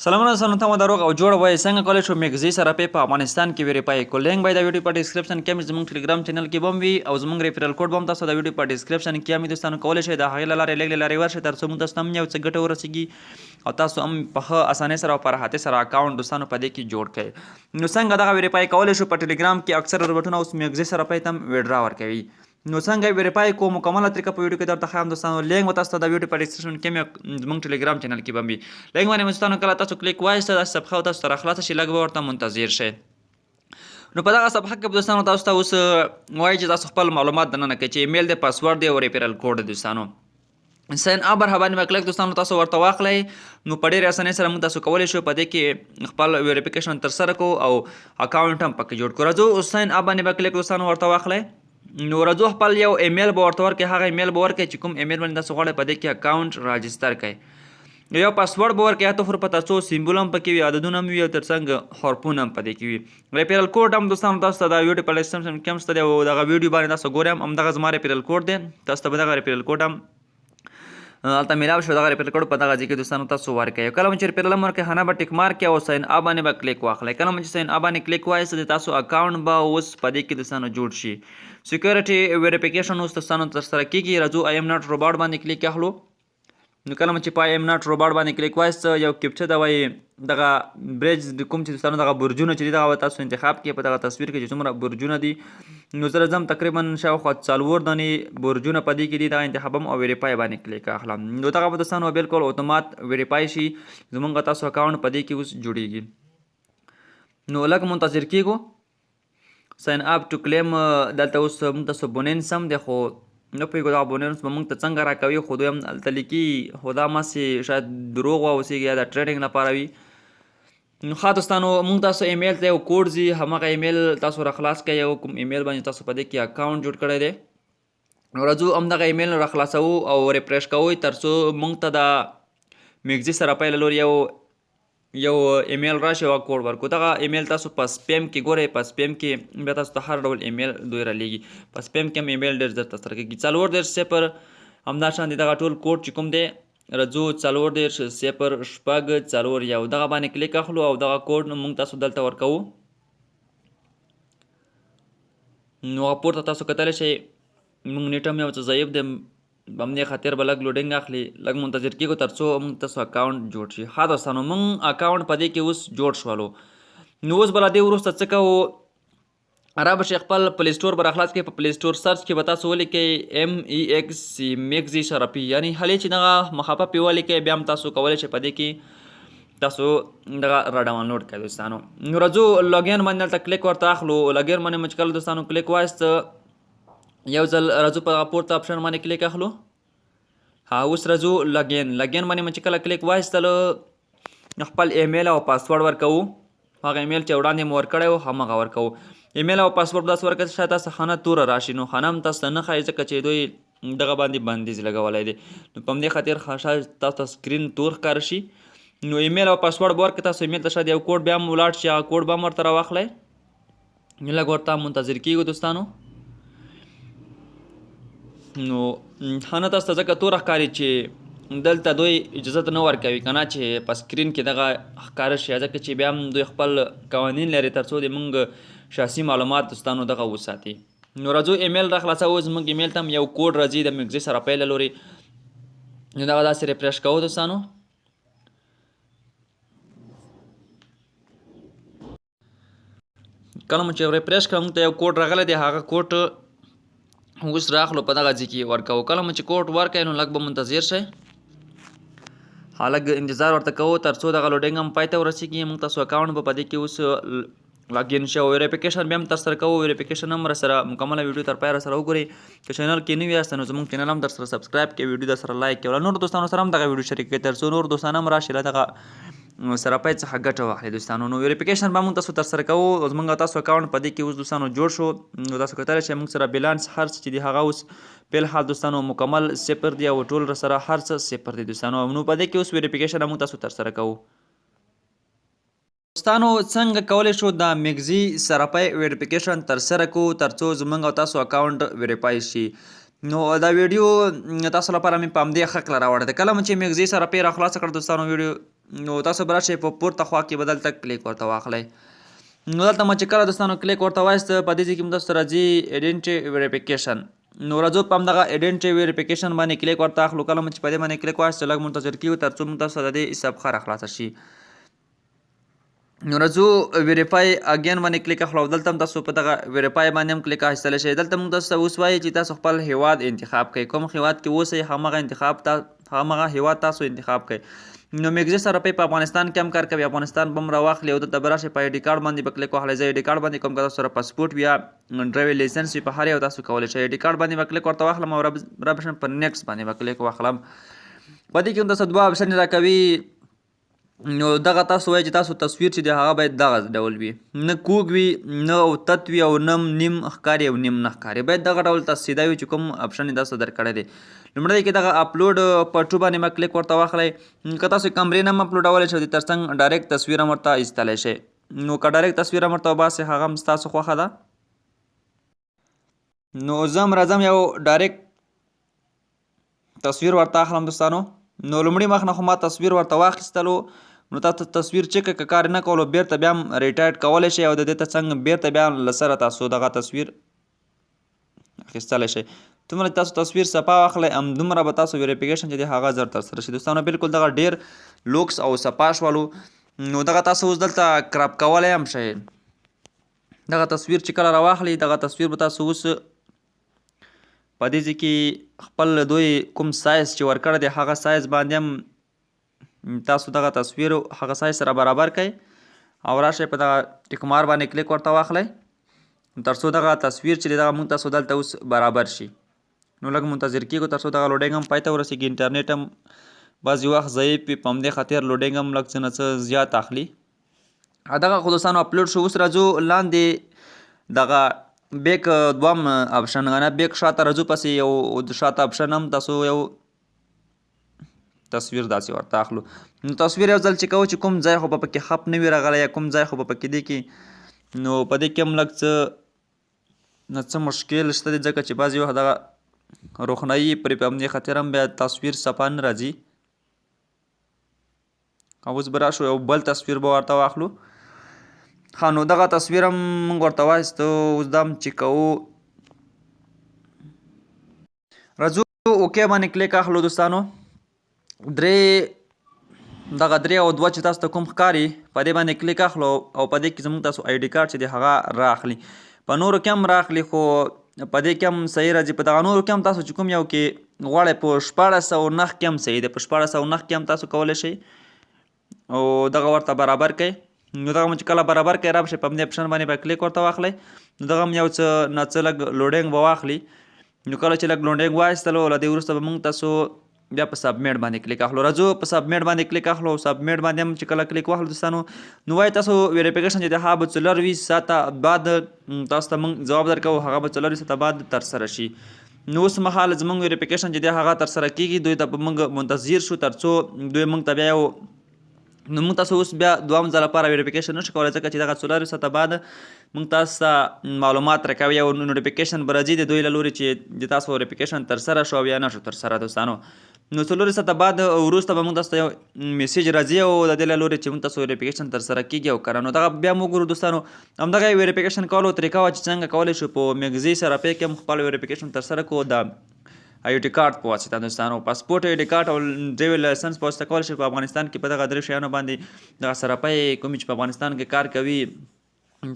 سلامونه سلامتما دروغ او جوړ وای څنګه کولای شو میګزي سره په افغانستان کې ویریفای کو لینک باید د ویډیو په ډسکرپشن کې زموږ ټلګرام چینل کې بم وي او زموږ ریفرل کوډ بم تاسو د ویډیو په ډسکرپشن کې هم دوستانو کولای شئ د هغې لارې لارې ورشئ تر څو موږ تاسو هم یو څه ګټه ورسیږي او تاسو هم په اسانۍ سره او په راحتۍ سره اکاونټ دوستانو په دې کې جوړ کړئ نو څنګه دغه ویریفای کولای شو په ټلګرام کې اکثر روبوټونه اوس میګزي سره تم ویډرا ورکوي نو څنګه ویریفای کو مکمله طریقه په ویډیو کې درته خام دوستانو لینک و تاسو ته د ویډیو په ډسکرپشن کې مې زموږ ټلګرام چینل کې بم وي لینک باندې دوستانو کله تاسو کلیک وایسته د صفحه تاسو سره خلاص شي لږ به ورته منتظر شئ نو په دغه صفحه کې دوستانو تاسو ته اوس وایي چې تاسو خپل معلومات دننه کړئ چې ایمیل دی پاسورډ دی او ریفرل کوډ دی دوستانو ساین اب باندې کلیک دوستانو تاسو ورته واخلئ نو په ډېرې اسانۍ سره موږ تاسو کولی شو په دې کې خپل ویریفیکیشن ترسره کو او اکاونټ هم پکې جوړ کړو راځو ساین اب باندې کلیک دوستانو ورته واخلئ نو راځو خپل یو ایمیل به ورته ورکړئ هغه ایمیل به ورکړئ چې کوم ایمیل باندې تاسو غواړئ په دې کې اکاونټ راجستر کړئ یو پاسورډ به ورکړئ هته پر څو سیمبول هم پکې وي عددونه هم وي او ترڅنګ حرفونه هم په دې کې وي ریفرل کوډ هم دوستانو تاسو ته د ویډیو په ډسکرپشن کې هم شته دی او دغه ویډیو باندې تاسو ګورئ همدغه زما ریفرل کوډ دی تاسو ته به دغه ریفرل کوډ هم هلته میلاو شو دغه ریفرل کوډ په دغه ځای کې دوستانو تاسو ورکړئ کله چې ریفرل هم ورکړئ هغه به ټیک مارک کړئ او ساین اپ باندې به کلیک واخلئ کله چې ساین اپ باندې کلیک وایسته د تاسو اکاونټ به اوس په دې کې دوستانو جوړ شي سیکیورټي ویریفیکیشن اوس دوستانو ترسره کیږي راځو آی ایم ناټ روباټ باندې کلیک اخلو نو کله چې په آی ایم ناټ روباټ باندې کلیک وایسته یو کیپچا د وایي دغه برج کوم چې دوستانو دغه برجونه چې دي دغه تاسو انتخاب کړئ په دغه تصویر کې چې څومره برجونه دي نو زه راځم تقریبا شاوخوا 4 دانې برجونه په دې کې دي دغه انتخابم او ویریفای باندې کلیک اخلم نو دغه به دوستانو بالکل اتومات ویریفای شي زموږ تاسو اکاونټ په دې کې اوس جوړیږي نو لږ منتظر کیږو ساین اپ ټو کلیم دلته اوس موږ تاسو بونینس هم دی خو نه پوهېږو دغه بونینس به موږ ته څنګه راکوي خو دوی هم هلته لیکي خو دا هماسې شاید دروغ واوسېږي یا د ټریډینګ لپاره وي نو ښه دوستانو موږ تاسو ایمیل ته یو کوډ ځي همغه ایمیل تاسو راخلاص کړئ یو کوم ایمیل باندې تاسو په دې کې اکاونټ جوړ کړی دی نو راځو همدغه ایمیل راخلاصوو او ریفریش کوو تر څو موږ ته د میګزي سره پیل لوري یو ایمیل راشي او کوډ ورکو دغه ایمیل تاسو په سپیم کې ګورئ په سپیم کې بیا تاسو ته هر ډول ایمیل دوی رالیږي په سپیم کې هم ایمیل ډېر زر ترسره کېږي 40 همداشان دغه ټول کوډ چې کوم دی راځو 40 شپږ 4 یو دغه باندې کلیک اخلو او دغه کوډ موږ تاسو دلته ورکوو نو پورته تاسو کتلی شئ موږ نیټ هم یو څه ضعیف دی همدې خاطر به لږ لوډینګ اخلي لږ منتظر کېږو تر څو موږ تاسو اکاونټ جوړ شي ښه دوستانو موږ اکاونټ په دې کې اوس جوړ شولو نو اوس به له دې وروسته څه کوو را به شي خپل پلی سټور به راخلاص کړئ په پلی سټور سرچ کې به تاسو ولیکئ MEXC میګزي شرپي یعنې هلې چې دغه مخفف یې ولیکئ بیا هم تاسو کولی شئ په دې کې تاسو دغه را ډاونلوډ کړئ دوستانو نو راځو لاګین باندې دلته کلیک ورته اخلو لاګین باندې مو چې کله دوستانو کلیک وایسته یو ځل راځو په پورته آپشن باندې کلیک اخلو ها اوس راځو لاګین باندې مو چې کله کلیک وایستلو خپل ایمیل او پاسورډ ورکوو هغه ایمیل چې وړاندې مو ورکړی و همغه ورکوو ایمیل او پاسورډ داسې ورکړئ شاید تاسو خانه توره راشي نو خانه هم تاسو ته نه ښایي ځکه چې دوی دغه باندې بندیز لګولی دی نو په همدې خاطر شاید تاسو ته سکرین تور ښکاره شي نو ایمیل او پاسورډ به ورکړئ تاسو ایمیل ته شاید یو کوډ بیا هم ولاړ شي هغه کوډ به هم ورته راواخلئ لږ ورته منتظر کېږو دوستانو نو ښه نه تاسو ته ځکه توره ښکاري چې دلته دوی اجازت نه ورکوي که نه چې په سکرین کې دغه ښکاره شي ځکه چې بیا هم دوی خپل قوانین لري تر څو د موږ شخصي معلومات دوستانو دغه وساتي نو راځو ایمیل راخلاصوو زموږ ایمیل ته هم یو کوډ راځي د میګزي سره پیله لوري نو دغه داسې ریفریش کوو دوستانو کله مو چې ریفریش کړه موږ ته یو کوډ راغلی دی هغه کوډ اوس راخلو په دغه ځای کې ورکوو کله مو چې کوډ ورکوئ نو لږ به منتظر شئ لږ انتظار ورته کوو تر څو دغه لوډینګ هم پای ته ورسېږي موږ تاسو اکاونټ به په دې کې اوس لاګین شي او ویریفیکیشن بیا هم ترسره کوو ویریفیکیشن هم راسره مکمله ویډیو تر پایه راسره وګورئ که چینل کې نوي یاست نو زموږ چینل هم درسره سبسکرایب کړئ ویډیو درسره لایک کړئ او له نورو دوستانو سره هم دغه ویډیو شریک کړئ تر څو نور دوستان هم راشي له دغه سرپای څخه ګټه واخلي دوستانو نو ویریفیکیشن به موږ تاسو ترسره کوو زموږ تاسو اکاونټ په دې کې اوس دوستانو جوړ شو نو تاسو کتلی شئ موږ سره بیلانس هر څه چې دي هغه اوس په الحال دوستانو مکمل صفر دی او ټول سره هر څه صفر دی دوستانو نو په دې کې اوس ویریفیکیشن موږ تاسو ترسره کوو دوستانو څنګه کولی شو د میګزي سرپای ویریفیکیشن ترسره کوو تر څو زموږ او تاسو اکاونټ ویریفای شي نو دا ویډیو تاسو لپاره مې په همدې ښه کله راوړی دی. کله مو چې مې سره پې راخلاصه کړه دوستانو ویډیو، نو تاسو به راشئ په پورته خوا کې به دلته کلیک ورته واخلئ. نو دلته مو چې کله دوستانو کلیک ورته وایسته، په دې ځای کې مو تاسو ته راځي ایډنټي ویریفیکیشن. نو راځو په همدغه ایډنټي ویریفیکیشن باندې کلیک ورته اخلو. کله مو چې په دې باندې کلیک وایسته لږ منتظر کیږو تر څو موږ تاسو ته د دې حساب ښه راخلاصه شي. نو راځو ویریفای اگین باندې کلیک اخلو. دلته هم تاسو په دغه ویریفای باندې هم کلیک اخیستلی شئ. دلته موږ تاسو ته اوس وایي چې تاسو خپل هیواد انتخاب کړئ، کوم هیواد کې اوسئ همغه هیواد تاسو انتخاب کړئ. نو مې سره په افغانستان کې هم کار کوي، افغانستان به هم راواخلي او دلته به راشئ په آی ډي کارډ باندې به کلیک واخلئ. زه آی ډي کارډ باندې کوم که تاسو سره پاسپورټ وي یا ډرایوینګ لایسنس وي په هر یو تاسو کولی شئ. آی ډي کارډ باندې به کلیک ورته واخلم او رابشم په نیکسټ باندې به کلیک واخلم. په دې کې هم تاسو دوه آپشن راکوي. نو دغه تاسو وایي چې تاسو تصویر چې دی هغه باید دغه ډول وي، نه کوږ وي، نه اوتت وي او نه نیم ښکاري او نیم نه ښکاري، باید دغه ډول تاسو سیده وي چې کوم آپشن یې تاسو درکړی دی. لومړی کې دغه اپلوډ پټو باندې ما کلیک ورته واخلئ. که تاسو کمرې نه هم اپلوډولی شئ د تر څنګ ډایرکټ تصویر هم ورته ایستلی شئ. نو که ډایرکټ تصویر هم ورته وباسئ هغه هم ستاسو خوښه ده. نو زه هم راځم یو ډایرکټ تصویر ورته اخلم دوستانو. نو لومړي مخ نه خو ما تصویر ورته واخیستلو، نو تاسو تصویر چک که کار نه کولو بیرته بیا هم ریټایډ کولی شئ او د دې ته څنګه بیرته بیا له سره تاسو دغه تصویر اخیستلی شئ. دومره تاسو تصویر صفا واخلئ همدومره به تاسو ویریفیکیشن چې دی هغه زر ترسره شي. دوستانو بالکل دغه ډیر لوکس او صفا شولو. نو دغه تاسو اوس دلته کراپ کولی هم شئ. دغه تصویر چې کله راواخلئ دغه تصویر به تاسو اوس په دې ځای کې خپل دوی کوم سایز چې ورکړی دی هغه سایز باندې هم تاسو دغه تصویر هغه سایز سره برابر کړئ او راشئ په دغه ټیک مار باندې کلیک ورته واخلئ تر څو دغه تصویر چې دی دغه موږ تاسو دلته اوس برابر شي. نو لږ منتظر کیږو تر څو دغه لوډینګ هم پای ته ورسیږي. انټرنیټ هم بعضې وخت ضعیف وي، په همدې خاطر لوډینګ هم لږ څه نه څه زیات اخلي. دغه خو دوستانو اپلوډ شو. اوس راځو لاندې دغه بیک دوم آپشن نه بیک شاته راځو، پسې یو د شاته آپشن هم تاسو یو تصویر داسې ورته اخلو. نو تصویر یو ځل چې کوو چې کوم ځای خو به پکې خپ نه وي راغلی یا کوم ځای خو به پکې دی کې، نو په دې کې هم لږ څه نه څه مشکل شته دی ځکه چې بعضې وخت دغه روښنایي پرې په همدې خاطر هم بیا تصویر صفا نه راځي. اوس به راشو یو بل تصویر به ورته واخلو. ښه نو دغه تصویر هم موږ ورته وایستو. اوس دا هم چې کوو راځو اوکې باندې کلیک اخلو. دوستانو درې او دوه چې تاسو ته کوم ښکاري په دې باندې کلیک اخلو او په دې کې زموږ تاسو آی ډي کارډ چې دی هغه رااخلي. په نورو کې هم رااخلي خو په دې کې هم صحیح راځي. په دغه نورو کې هم تاسو چې کوم یو کې غواړئ په 1409 کې هم صحیح دی، په 1409 کې هم تاسو کولی شئ او دغه ورته برابر کړئ. نو دغه هم چې کله برابر کړئ راشئ په همدې اپشن باندې به کلیک ورته واخلئ. نو دغه هم یو څه نه څه لږ لوډینګ به واخلي. نو کله چې لږ لوډینګ واخیستلو له دې وروسته به موږ تاسو بیا په سبمیټ باندې کلیک اخلو. راځو په سبمیټ باندې کلیک اخلو. سبمیټ باندې هم چې کله کلیک واخلو دوستانو نو وایي تاسو ویریفیکیشن چې دی هغه به 24 ساعته بعد تاسو ته موږ جواب درکوو، هغه به 24 ساعته بعد ترسره شي. نو اوس مهال زموږ ویریفیکیشن چې دی هغه ترسره کیږي، دوی ته به موږ منتظر شو تر څو دوی موږ ته بیا یو نو موږ تاسو اوس بیا دوهم ځل لپاره ویریفیکیشن نشو کولی ځکه چې دغه 24 ساعته بعد موږ تاسو ته معلومات راکوي او نوټیفیکیشن به راځي د دوی له لورې چې د تاسو ویریفیکیشن ترسره شو او یا نه شو ترسره. دوستانو نو 24 ساعته بعد وروسته به موږ تاسو ته یو میسیج راځي او د دې له لورې چې موږ تاسو ویریفیکیشن ترسره کیږي او که نه. نو دغه بیا موږ ګورو دوستانو همدغه ویریفیکیشن کولو طریقه وه چې څنګه کولی شو په میګزي سره پې کې هم خپل ویریفیکیشن ترسره کړو د آی ډي کارډ په واسطه. دوستانو پاسپورټ آی ډي کارډ او ډرایوینګ لایسنس په واسطه کولی شئ په افغانستان کې په دغه درې شیانو باندې دغه سراپۍ کومې چې په افغانستان کې کار کوي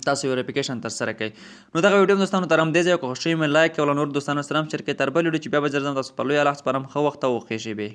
تاسو ویریفیکیشن ترسره کوئ. نو دغه ویډیو دوستانو تر همدې ځایه که خوښ شوي مې لایک کړئ او له نورو دوستانو سره هم شیر کړئ. تر بل ویډیو چې بیا به زر ځم تاسو په لوی الله سپارم. ښه وخت او ښې شېبې.